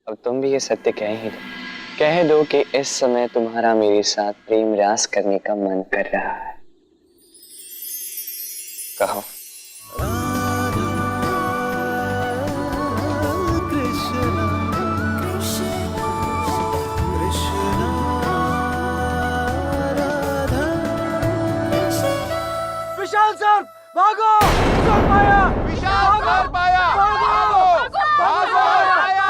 अब तुम भी ये सत्य कह ही दो। कह दो कि इस समय तुम्हारा मेरे साथ प्रेम रास करने का मन कर रहा है। कहो। विशाल सर भागो! सर पाया! विशाल सर पाया! भागो! भागो! पाया!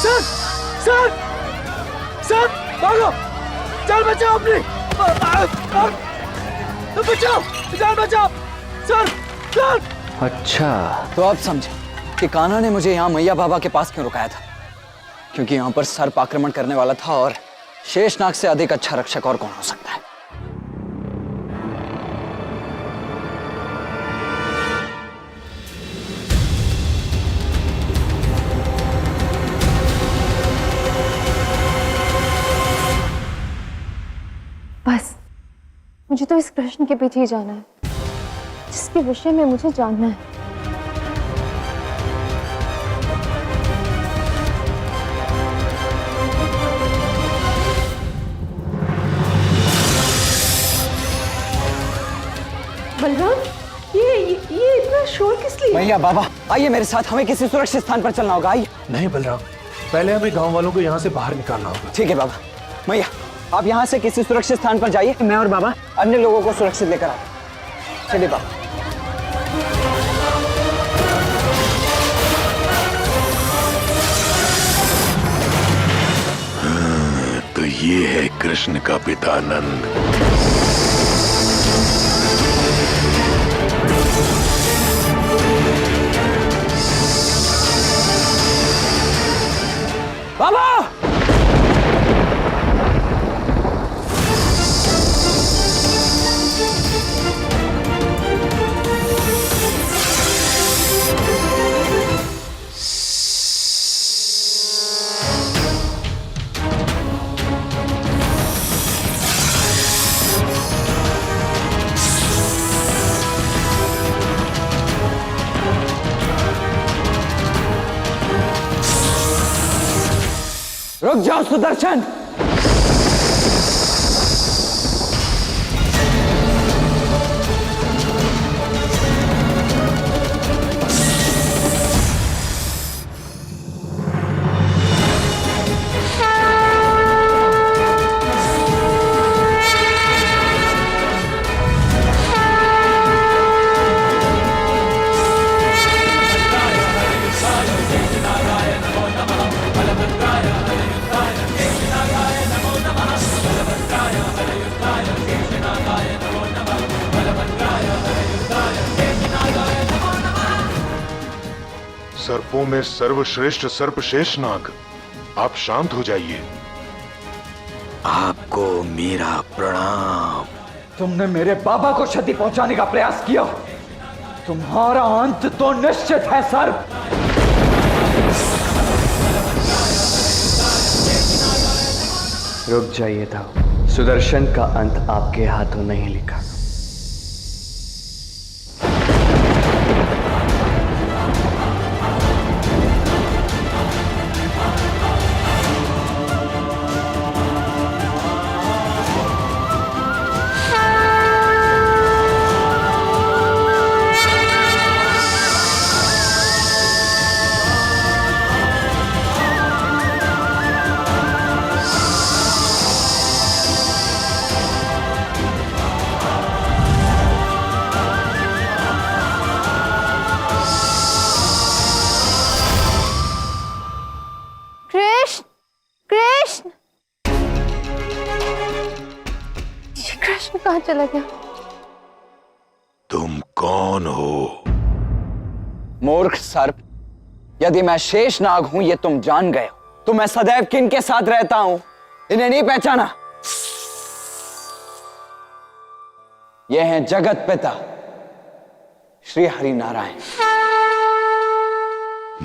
सर! सर! सर! भागो! जान बचाओ अपनी! बचाओ! जान बचाओ! सर! सर! अच्छा, तो अब समझे कि कान्हा ने मुझे यहाँ मैया बाबा के पास क्यों रुकाया था। क्योंकि यहाँ पर सर्प आक्रमण करने वाला था और शेषनाग से अधिक अच्छा रक्षक और कौन हो सकता है। बस मुझे तो इस प्रश्न के पीछे ही जाना है जिसके विषय में मुझे जानना है। बलराम, ये इतना शोर किस लिए? मैया बाबा आइए मेरे साथ, हमें किसी सुरक्षित स्थान पर चलना होगा। आइए। नहीं बलराम, पहले हमें गांव वालों को यहाँ से बाहर निकालना होगा। ठीक है बाबा। मैया आप यहाँ से किसी सुरक्षित स्थान पर जाइए, मैं और बाबा अन्य लोगों को सुरक्षित लेकर आते हैं। चलिए बाबा। तो ये है कृष्ण का पिता नंद। बाबा! रुक जाओ सुदर्शन। सर्पों में सर्वश्रेष्ठ सर्प शेषनाग, आप शांत हो जाइए। आपको मेरा प्रणाम। तुमने मेरे बाबा को क्षति पहुंचाने का प्रयास किया, तुम्हारा अंत तो निश्चित है सर्प। रुक जाइए था, सुदर्शन का अंत आपके हाथों नहीं लिखा। कृष्ण! कृष्ण! ये कृष्ण कहाँ चला गया? तुम कौन हो? मूर्ख सर्प, यदि मैं शेषनाग हूं ये तुम जान गए हो तो मैं सदैव किनके साथ रहता हूं, इन्हें नहीं पहचाना? ये हैं जगत पिता श्री हरि नारायण।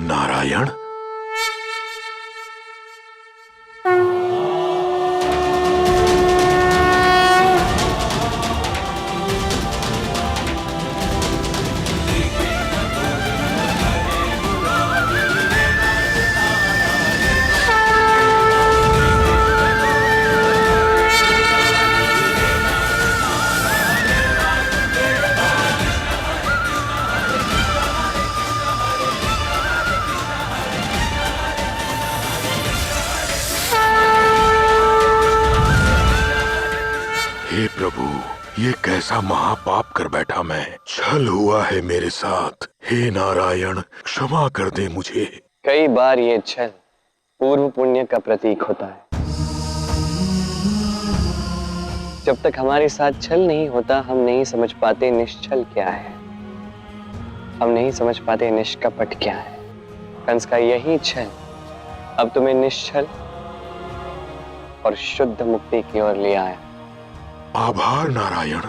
नारायण? हे प्रभु, ये कैसा महापाप कर बैठा मैं। छल हुआ है मेरे साथ। हे नारायण, क्षमा कर दे मुझे। कई बार ये छल पूर्व पुण्य का प्रतीक होता है। जब तक हमारे साथ छल नहीं होता, हम नहीं समझ पाते निश्छल क्या है, हम नहीं समझ पाते निष्कपट क्या है। कंस का यही छल अब तुम्हें निश्छल और शुद्ध मुक्ति की ओर ले आया। आभार नारायण।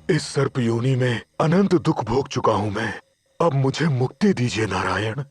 इस सर्प योनि में अनंत दुख भोग चुका हूं मैं। अब मुझे मुक्ति दीजिए नारायण।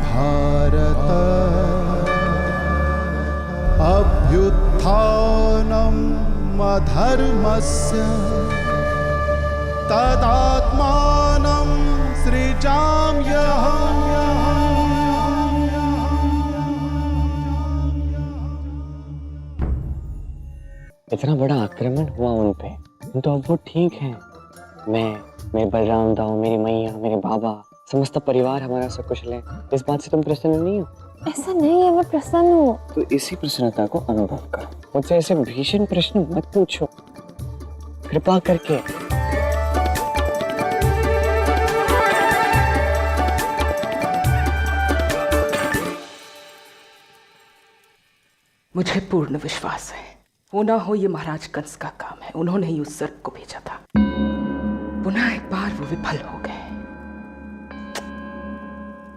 भारत अभ्युत्थानम् अधर्मस्य तदात्मानं सृजाम्यहम्। इतना बड़ा आक्रमण हुआ उन पे, तो अब वो ठीक है। मेरे बलराम दाऊ, मेरी मैया, मेरे बाबा, समस्त परिवार हमारा सकुशल है। इस बात से तुम प्रसन्न नहीं हो? ऐसा नहीं है, मैं प्रसन्न हूँ। तो इसी प्रसन्नता को अनुभव करो। मुझसे ऐसे भीषण प्रश्न मत पूछो, कृपा करके। मुझे पूर्ण विश्वास है, हो ना हो ये महाराज कंस का काम है। उन्होंने ही उस सर्प को भेजा था। पुनः एक बार वो विफल हो गए।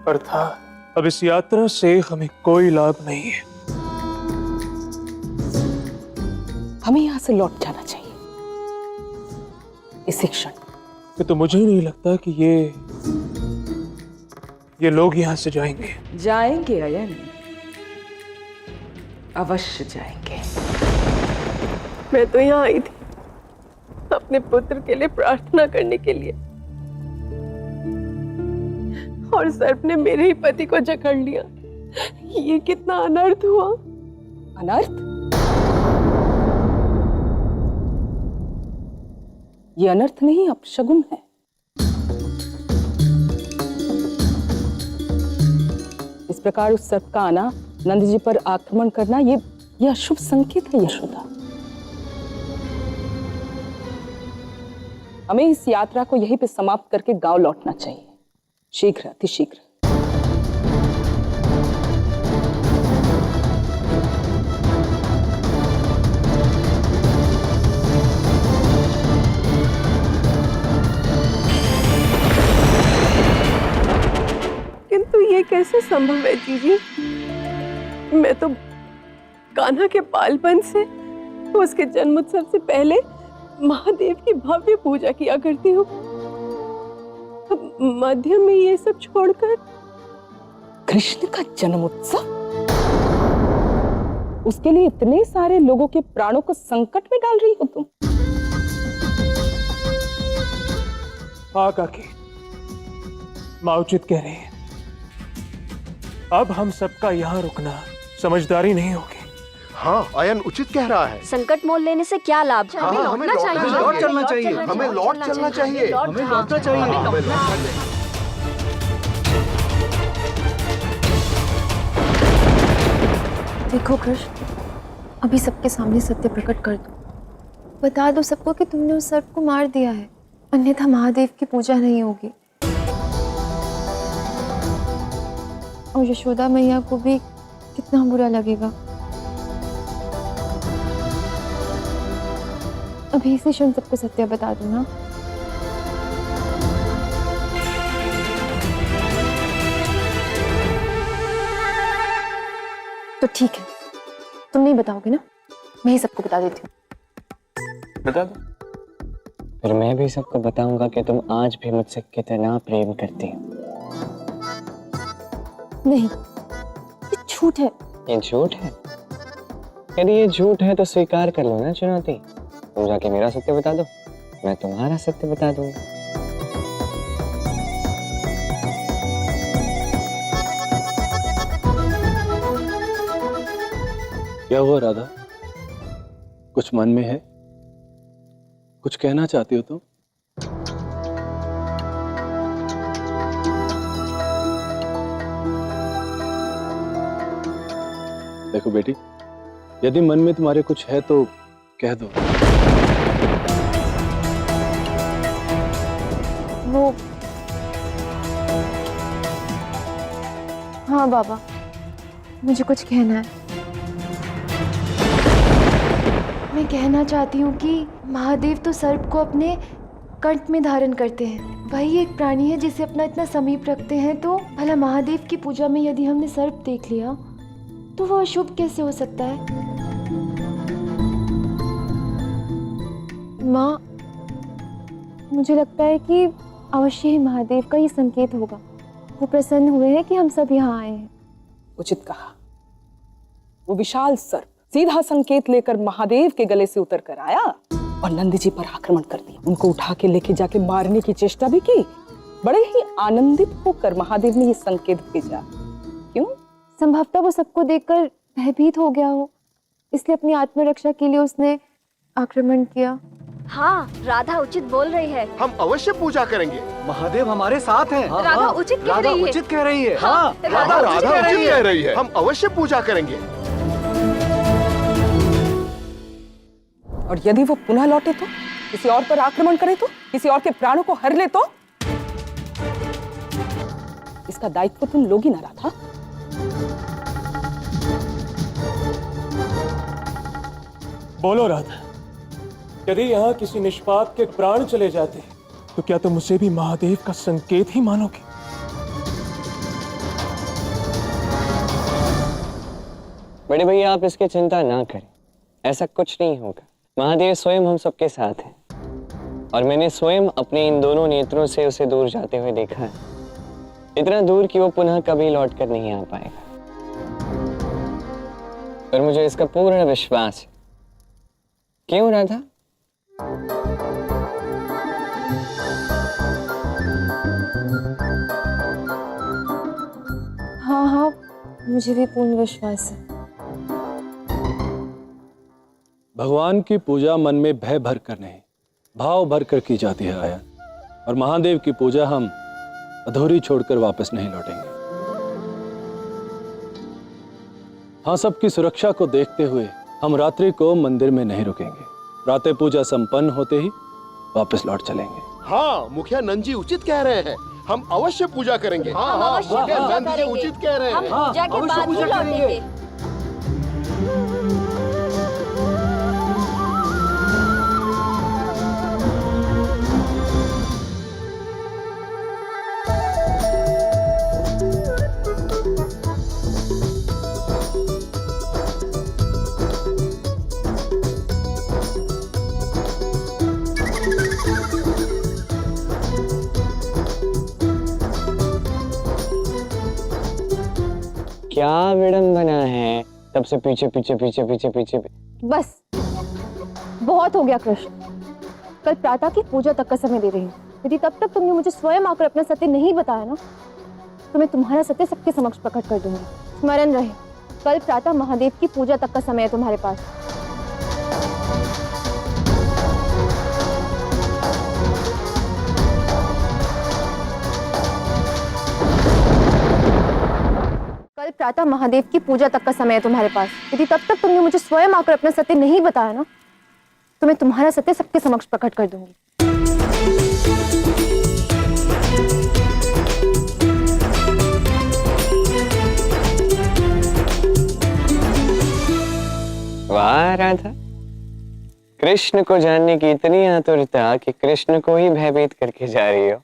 अर्थात अब इस यात्रा से हमें कोई लाभ नहीं है। हमें यहां से लौट जाना चाहिए इसी क्षण। ये तो मुझे नहीं लगता कि ये लोग यहां से जाएंगे। जाएंगे अयन, अवश्य जाएंगे। मैं तो यहाँ आई थी अपने पुत्र के लिए प्रार्थना करने के लिए, और सर्प ने मेरे ही पति को जकड़ लिया। ये कितना अनर्थ हुआ। अनर्थ? ये अनर्थ नहीं, अपशगुन है। इस प्रकार उस सर्प का आना, नंद जी पर आक्रमण करना, ये अशुभ संकेत है यशोदा। हमें इस यात्रा को यहीं पे समाप्त करके गांव लौटना चाहिए, शीघ्र, अतिशीघ्र। किंतु ये कैसे संभव है जीजी? मैं तो कान्हा के बालपन से उसके जन्मोत्सव से पहले महादेव की भव्य पूजा किया करती हूँ। मध्य में ये सब छोड़कर कृष्ण का जन्मोत्सव, उसके लिए इतने सारे लोगों के प्राणों को संकट में डाल रही हो तुम। हाँ काकी, माँ उचित कह रही है। अब हम सबका यहाँ रुकना समझदारी नहीं होगी। हाँ, आयन उचित कह रहा है। संकट मोल लेने से क्या लाभ? हमें लौट चलना चाहिए। हमें लौट चलना चाहिए। हमें लौटना चाहिए। देखो कृष्ण, अभी सबके सामने सत्य प्रकट कर दो। बता दो सबको कि तुमने उस सर्प को मार दिया है, अन्यथा महादेव की पूजा नहीं होगी। और यशोदा मैया को भी कितना बुरा लगेगा। अभी से क्षण सबको सत्य बता दो ना। तो ठीक है, तुम नहीं बताओगे ना, मैं ही सबको बता देती हूँ। बता दो। फिर मैं भी सबको बताऊंगा कि तुम आज भी मुझसे कितना प्रेम करती हो। नहीं, ये झूठ है। ये झूठ है? यदि ये झूठ है तो स्वीकार कर लो ना चुनौती। तुम जाके मेरा सत्य बता दो, मैं तुम्हारा सत्य बता दूंगा। क्या हुआ राधा? कुछ मन में है? कुछ कहना चाहती हो तुम? देखो बेटी, यदि मन में तुम्हारे कुछ है तो कह दो। वो हाँ बाबा, मुझे कुछ कहना है। मैं कहना चाहती हूँ कि महादेव तो सर्प को अपने कंठ में धारण करते हैं। वही एक प्राणी है जिसे अपना इतना समीप रखते हैं, तो भला महादेव की पूजा में यदि हमने सर्प देख लिया तो वो अशुभ कैसे हो सकता है? माँ, मुझे लगता है कि अवश्य ही महादेव का ये संकेत होगा। वो प्रसन्न हुए हैं कि हम सब यहाँ आए हैं। उचित कहा। वो विशाल सर्प सीधा संकेत लेकर महादेव के गले से उतर कर आया और नंदी जी पर आक्रमण कर दिया। उनको उठा के लेके जाके मारने की चेष्टा भी की। बड़े ही आनंदित होकर महादेव ने ये संकेत भेजा। क्यों? संभवतः वो सबको देखकर भयभीत हो गया हो, इसलिए अपनी आत्मरक्षा के लिए उसने आक्रमण किया। हाँ, राधा उचित बोल रही है। हम अवश्य पूजा करेंगे। महादेव हमारे साथ हैं। राधा उचित कह रही है। उचित कह रही है। हाँ, राधा उचित कह रही है। हम अवश्य पूजा करेंगे। और यदि वो पुनः लौटे तो, किसी और पर आक्रमण करे तो, किसी और के प्राणों को हर ले तो इसका दायित्व तुम लोगी ना राधा। बोलो राधा, यदि यहाँ किसी निष्पाप के प्राण चले जाते तो क्या तुम उसे भी महादेव का संकेत ही मानोगे? बड़े भैया, आप इसकी चिंता ना करें, ऐसा कुछ नहीं होगा। महादेव स्वयं हम सबके साथ हैं और मैंने स्वयं अपने इन दोनों नेत्रों से उसे दूर जाते हुए देखा है। इतना दूर कि वो पुनः कभी लौट कर नहीं आ पाएगा। और मुझे इसका पूर्ण विश्वास है। क्यों राधा? हाँ हाँ, मुझे भी पूर्ण विश्वास है। भगवान की पूजा मन में भय भर कर नहीं, भाव भर कर की जाती है आयन। और महादेव की पूजा हम अधूरी छोड़कर वापस नहीं लौटेंगे। हाँ, सबकी सुरक्षा को देखते हुए हम रात्रि को मंदिर में नहीं रुकेंगे। प्रातः पूजा संपन्न होते ही वापस लौट चलेंगे। हाँ, मुखिया नंद जी उचित कह रहे हैं। हम अवश्य पूजा करेंगे। हाँ, मुखिया नंद जी उचित कह रहे हैं। हम पूजा के बाद ही लौटेंगे। क्या विडंबना है, तब से पीछे पीछे पीछे पीछे पीछे। बस बहुत हो गया कृष्ण, कल प्रातः की पूजा तक का समय दे रही हूँ। यदि तब तक तुमने मुझे स्वयं आकर अपना सत्य नहीं बताया ना, तो मैं तुम्हारा सत्य सबके समक्ष प्रकट कर दूंगी। स्मरण रहे, कल प्रातः महादेव की पूजा तक का समय है तुम्हारे पास। कल प्रातः महादेव की पूजा तक का समय है तुम्हारे पास। यदि तब तक तुमने मुझे स्वयं आकर अपना सत्य नहीं बताया ना, तो मैं तुम्हारा सत्य सबके समक्ष प्रकट कर दूंगी। वाह राधा, कृष्ण को जानने की इतनी आतुरता कि कृष्ण को ही भयभीत करके जा रही हो।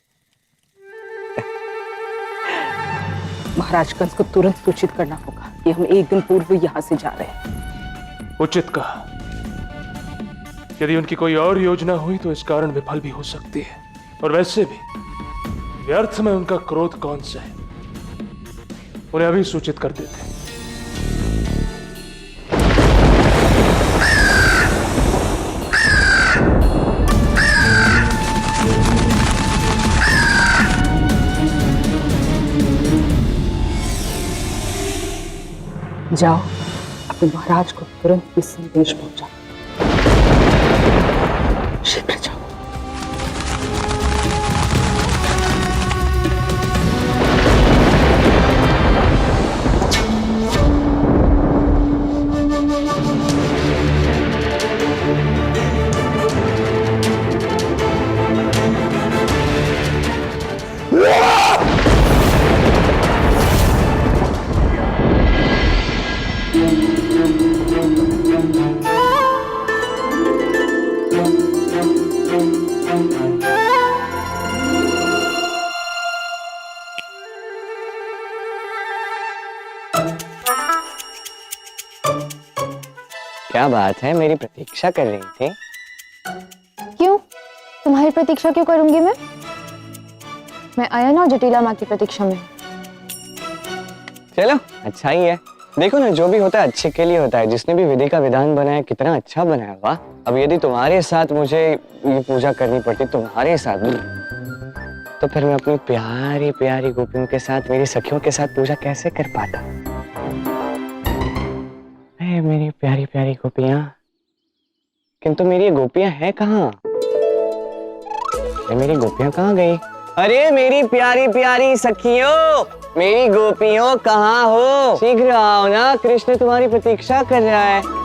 महाराज कंस को तुरंत सूचित करना होगा कि हम एक दिन पूर्व यहाँ से जा रहे हैं। उचित कहा। यदि उनकी कोई और योजना हुई तो इस कारण विफल भी हो सकती है, और वैसे भी व्यर्थ में उनका क्रोध कौन सा है। उन्हें अभी सूचित कर देते हैं। जाओ, अपने महाराज को तुरंत ये संदेश पहुंचाओ। शीघ्र जाओ। क्या बात है, मेरी प्रतीक्षा कर रही थी? क्यों? तुम्हारी प्रतीक्षा क्यों करूंगी मैं? मैं आयन और जटिला माँ की प्रतीक्षा में। चलो अच्छा ही है। देखो ना, जो भी होता है अच्छे के लिए होता है। जिसने भी विधि का विधान बनाया कितना अच्छा बनाया। वाह। अब यदि तुम्हारे साथ मुझे ये पूजा करनी पड़ती, तुम्हारे साथ भी, तो फिर मैं अपनी प्यारी प्यारी गोपियों के साथ, मेरी सखियों के साथ पूजा कैसे कर पाता। मेरी प्यारी प्यारी गोपियां, किंतु मेरी ये गोपियां है कहाँ? मेरी गोपियां कहाँ गई? अरे मेरी प्यारी प्यारी सखियों, मेरी गोपियों कहाँ हो? शीघ्र आओ ना, कृष्ण तुम्हारी प्रतीक्षा कर रहा है।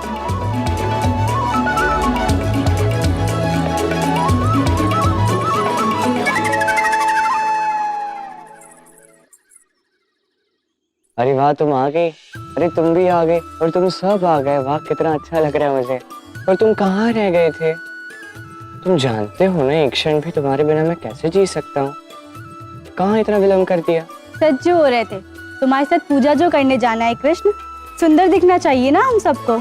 अरे वाह, तुम आ गई। अरे तुम भी आ गए, और तुम सब आ गए। वाह कितना अच्छा लग रहा है मुझे। और तुम कहाँ रह गए थे? तुम जानते हो ना, एक क्षण भी तुम्हारे बिना मैं कैसे जी सकता हूँ। कहाँ इतना विलम्ब कर दिया? सच जो हो रहे थे, तुम्हारे साथ पूजा जो करने जाना है कृष्ण, सुंदर दिखना चाहिए ना हम सबको।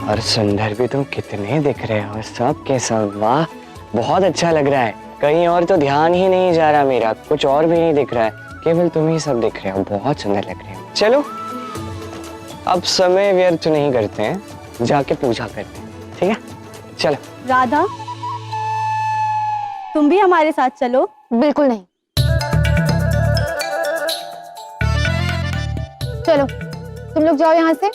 और सुंदर भी तुम कितने दिख रहे हो, सब के सब। वाह बहुत अच्छा लग रहा है। कहीं और तो ध्यान ही नहीं जा रहा मेरा, कुछ और भी नहीं दिख रहा है, केवल तुम ही सब दिख रहे हो। बहुत सुंदर लग रहे हो। चलो अब समय व्यर्थ नहीं करते हैं, जाके पूजा करते हैं, ठीक है? चलो। राधा, तुम भी हमारे साथ चलो। बिल्कुल नहीं। चलो तुम लोग जाओ यहाँ से।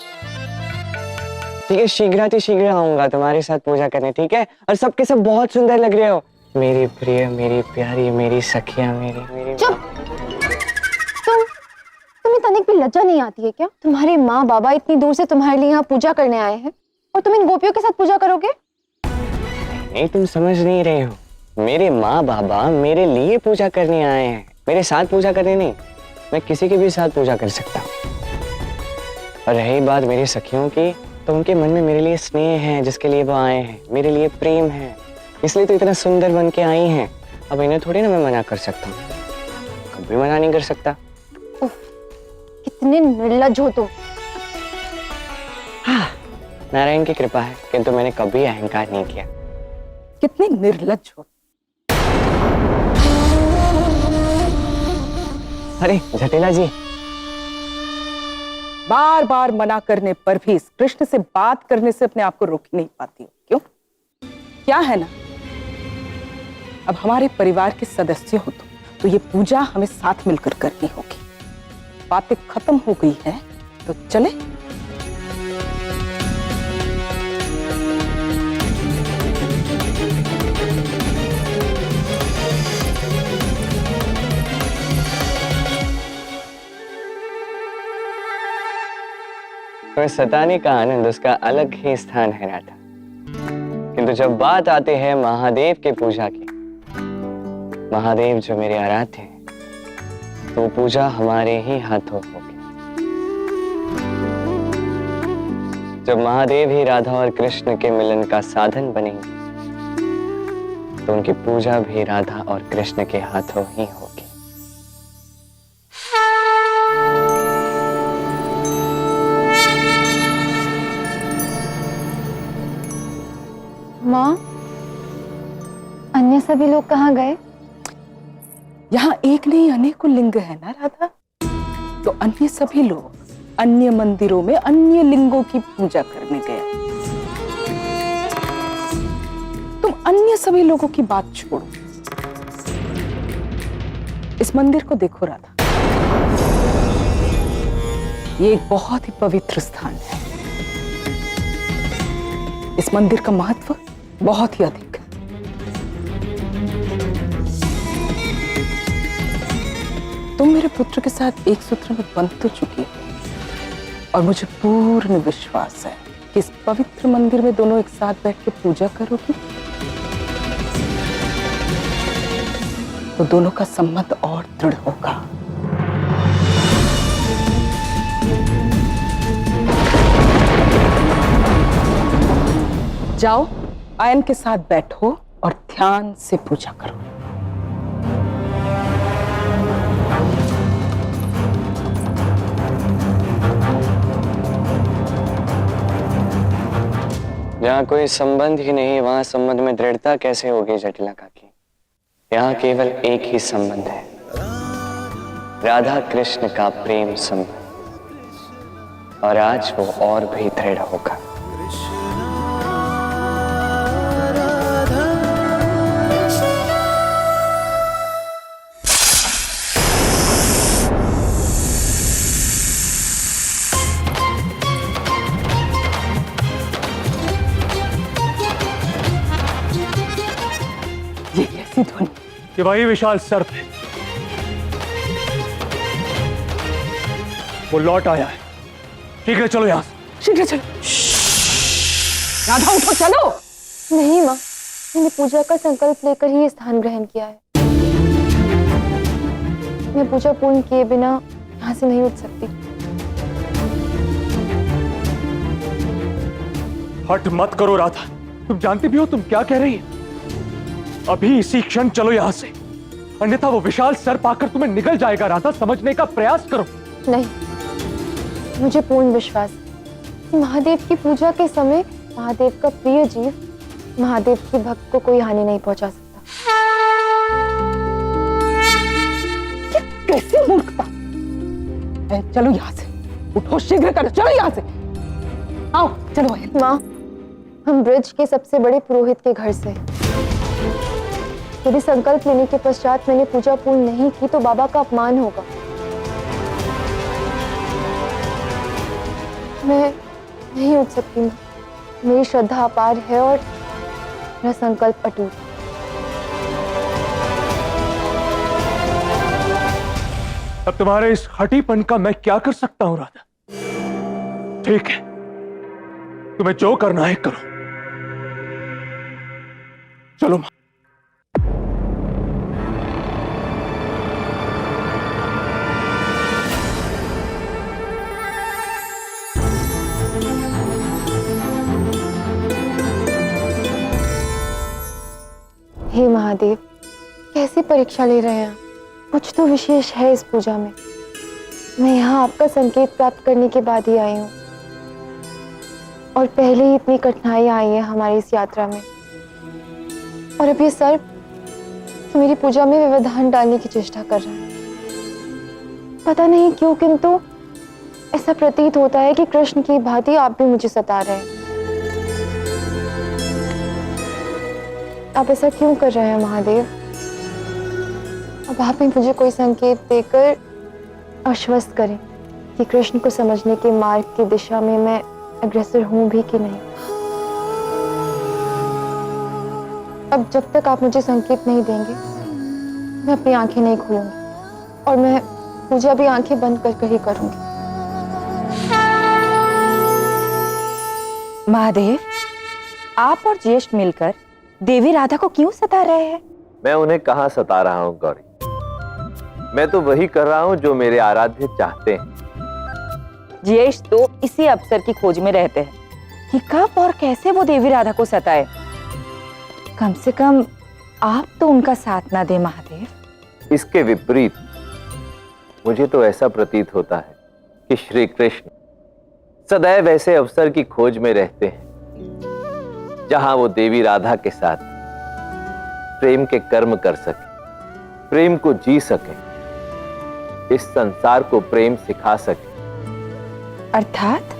ठीक है, शीघ्र आऊंगा तुम्हारे साथ पूजा करने, ठीक है? और सबके सब बहुत सुंदर लग रहे हो, मेरी प्रिय, मेरी प्यारी, मेरी सखियां, मेरी चुप। तुम्हें तनिक भी लज्जा नहीं आती है क्या? तुम्हारे माँ बाबा इतनी दूर से तुम्हारे लिए यहाँ पूजा करने आए हैं, और तुम इन गोपियों के साथ पूजा करोगे? नहीं, तुम समझ नहीं रहे हो। मेरे माँ बाबा मेरे लिए पूजा करने आए हैं, मेरे साथ पूजा करने नहीं। मैं किसी के भी साथ पूजा कर सकता हूँ। और रही बात मेरी सखियों की, तो उनके मन में मेरे लिए स्नेह है, जिसके लिए वो आए हैं, मेरे लिए प्रेम है, इसलिए तो इतना सुंदर बन के आई हैं। अब इन्हें थोड़ी ना मैं मना कर सकता हूँ, कभी मना नहीं कर सकता। कितने निर्लज्ज हो तुम। हाँ, नारायण की कृपा है, किंतु मैंने कभी अहंकार नहीं किया। कितने निर्लज्ज हो। अरे जटिला जी, बार बार मना करने पर भी इस कृष्ण से बात करने से अपने आप को रोक नहीं पाती हो, क्यों? क्या है ना, अब हमारे परिवार के सदस्य हो तो ये पूजा हमें साथ मिलकर करनी होगी। बातें खत्म हो गई है तो चले। तो सताने का आनंद उसका अलग ही स्थान है राधा। किंतु जब बात आती है महादेव के पूजा की, महादेव जो मेरे आराध्य हैं, तो पूजा हमारे ही हाथों होगी। जब महादेव ही राधा और कृष्ण के मिलन का साधन बनेंगे, तो उनकी पूजा भी राधा और कृष्ण के हाथों ही होगी। माँ, अन्य सभी लोग कहाँ गए? यहाँ एक नहीं अनेकों लिंग है ना राधा, तो अन्य सभी लोग अन्य मंदिरों में अन्य लिंगों की पूजा करने गए। तुम अन्य सभी लोगों की बात छोड़ो, इस मंदिर को देखो राधा। ये एक बहुत ही पवित्र स्थान है। इस मंदिर का महत्व बहुत ही अधिक है। तुम मेरे पुत्र के साथ एक सूत्र में बंध तो चुकी हो और मुझे पूर्ण विश्वास है कि इस पवित्र मंदिर में दोनों एक साथ बैठ के पूजा करोगी तो दोनों का संबंध और दृढ़ होगा। जाओ, आयन के साथ बैठो और ध्यान से पूजा करो। जहाँ कोई संबंध ही नहीं, वहां संबंध में दृढ़ता कैसे होगी जटिला काकी? यहाँ केवल एक ही संबंध है, राधा कृष्ण का प्रेम संबंध, और आज वो और भी दृढ़ होगा। ध्वनि कि वही विशाल सर्प है, वो लौट आया है। शीघ्र चलो यहां से, शीघ्र चलो। राधा उठो, चलो। नहीं माँ, मैंने पूजा का संकल्प लेकर ही ये स्थान ग्रहण किया है। मैं पूजा पूर्ण किए बिना यहाँ से नहीं उठ सकती। हट मत करो राधा, तुम जानती भी हो तुम क्या कह रही है। अभी इसी क्षण चलो यहां से, अन्यथा वो विशाल सर्प आकर तुम्हें निगल जाएगा। राधा, समझने का प्रयास करो। नहीं, मुझे पूर्ण विश्वास है कि महादेव की पूजा के समय महादेव का प्रिय जीव महादेव के भक्त को कोई हानि नहीं पहुंचा सकता। कैसी मूर्खता! चलो यहाँ से, उठो, शीघ्र करो, चलो यहाँ से। आओ, चलो। माँ, हम ब्रज के सबसे बड़े पुरोहित के घर से हैं। यदि संकल्प लेने के पश्चात मैंने पूजा पूर्ण नहीं की तो बाबा का अपमान होगा। मैं नहीं उठ सकती माँ, मेरी श्रद्धा अपार है और मेरा संकल्प अटूट। अब तुम्हारे इस हठीपन का मैं क्या कर सकता हूं राधा? ठीक है, तुम्हें जो करना है करो। चलो मां। हे महादेव, कैसी परीक्षा ले रहे हैं? कुछ तो विशेष है इस पूजा में। मैं यहाँ आपका संकेत प्राप्त करने के बाद ही आई हूँ, और पहले ही इतनी कठिनाई आई है हमारी इस यात्रा में, और अब ये सर्प तो मेरी पूजा में व्यवधान डालने की चेष्टा कर रहा है। पता नहीं क्यों, किंतु ऐसा प्रतीत होता है कि कृष्ण की भांति आप भी मुझे सता रहे हैं। आप ऐसा क्यों कर रहे हैं महादेव? अब आप ही मुझे कोई संकेत देकर आश्वस्त करें कि कृष्ण को समझने के मार्ग की दिशा में मैं अग्रसर हूं भी कि नहीं। अब जब तक आप मुझे संकेत नहीं देंगे मैं अपनी आंखें नहीं खोलूंगी और मैं पूजा भी आंखें बंद कर ही करूंगी। महादेव, आप और ज्येष्ठ मिलकर देवी राधा को क्यों सता रहे हैं? मैं उन्हें कहाँ सता रहा हूँ गौरी, मैं तो वही कर रहा हूँ जो मेरे आराध्य चाहते हैं। ज्येष्ठ तो इसी अवसर की खोज में रहते हैं कि कब और कैसे वो देवी राधा को सताए। कम से कम आप तो उनका साथ ना दे महादेव। इसके विपरीत मुझे तो ऐसा प्रतीत होता है कि श्री कृष्ण सदैव ऐसे अवसर की खोज में रहते हैं जहां वो देवी राधा के साथ प्रेम के कर्म कर सके, प्रेम को जी सके, इस संसार को प्रेम सिखा सके। अर्थात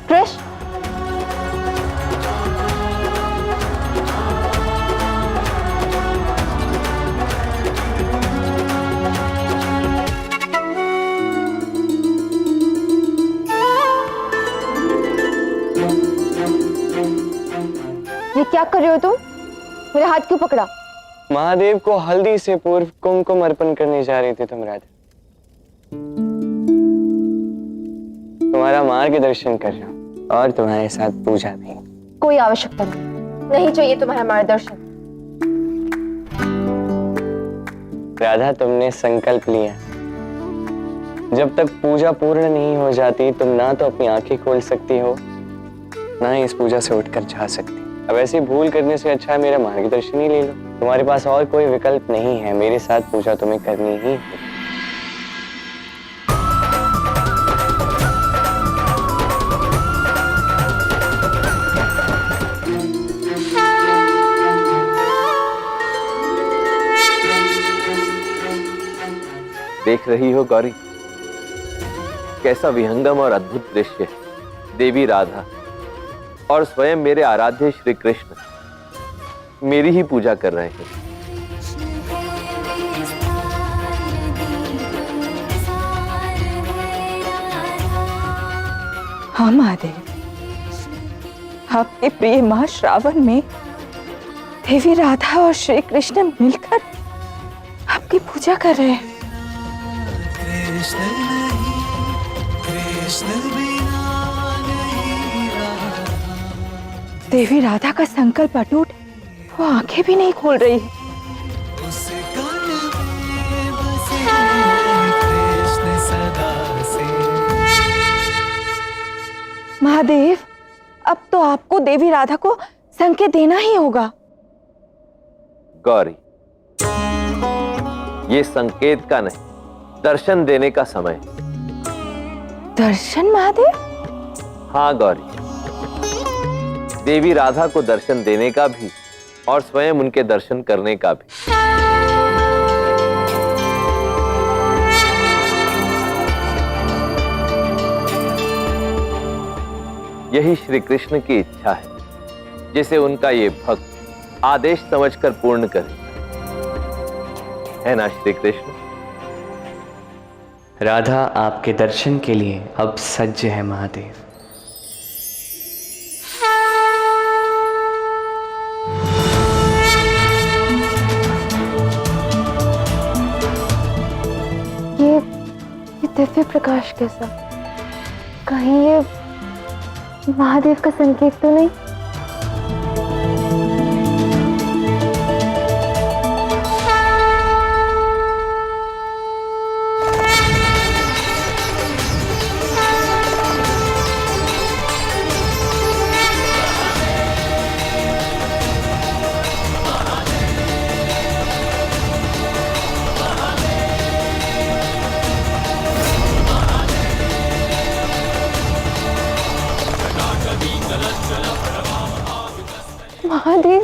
कृष्ण, ये क्या कर रहे हो तुम? मेरा हाथ क्यों पकड़ा? महादेव को हल्दी से पूर्व कुमकुम अर्पण करने जा रही थी तुम राधा। तुम्हारा मार्गदर्शन कर रहा हूँ और तुम्हारे साथ पूजा भी। कोई आवश्यकता नहीं चाहिए तुम्हारा मार्गदर्शन। राधा, तुमने संकल्प लिया, जब तक पूजा पूर्ण नहीं हो जाती तुम ना तो अपनी आंखें खोल सकती हो ना ही इस पूजा से उठकर जा सकती। अब ऐसी भूल करने से अच्छा है मेरा मार्गदर्शन ही ले लो। तुम्हारे पास और कोई विकल्प नहीं है, मेरे साथ पूजा तुम्हें करनी ही है। देख रही हो गौरी, कैसा विहंगम और अद्भुत दृश्य है। देवी राधा और स्वयं मेरे आराध्य श्री कृष्ण मेरी ही पूजा कर रहे हैं। हाँ महादेव, आपके प्रिय मां श्रावण में देवी राधा और श्री कृष्ण मिलकर आपकी पूजा कर रहे हैं। देवी राधा का संकल्प अटूट, वो आंखें भी नहीं खोल रही है। महादेव, अब तो आपको देवी राधा को संकेत देना ही होगा। गौरी, ये संकेत का नहीं, दर्शन देने का समय। दर्शन महादेव? हाँ गौरी, देवी राधा को दर्शन देने का भी और स्वयं उनके दर्शन करने का भी। यही श्री कृष्ण की इच्छा है, जिसे उनका ये भक्त आदेश समझकर पूर्ण करे, है ना श्री कृष्ण? राधा आपके दर्शन के लिए अब सज्ज है महादेव। ये दिव्य प्रकाश कैसा? कहीं ये महादेव का संकेत तो नहीं? महादेव,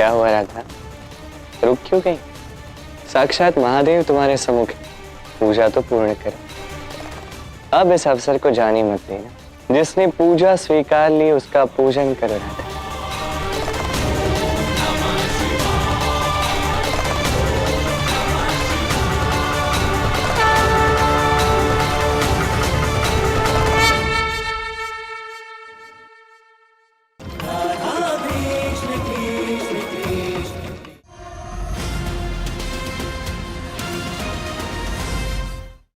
क्या हुआ राधा, रुक क्यों गई? साक्षात महादेव तुम्हारे सम्मुख है, पूजा तो पूर्ण करो। अब इस अवसर को जानी मत देना। जिसने पूजा स्वीकार ली उसका पूजन करो राधा।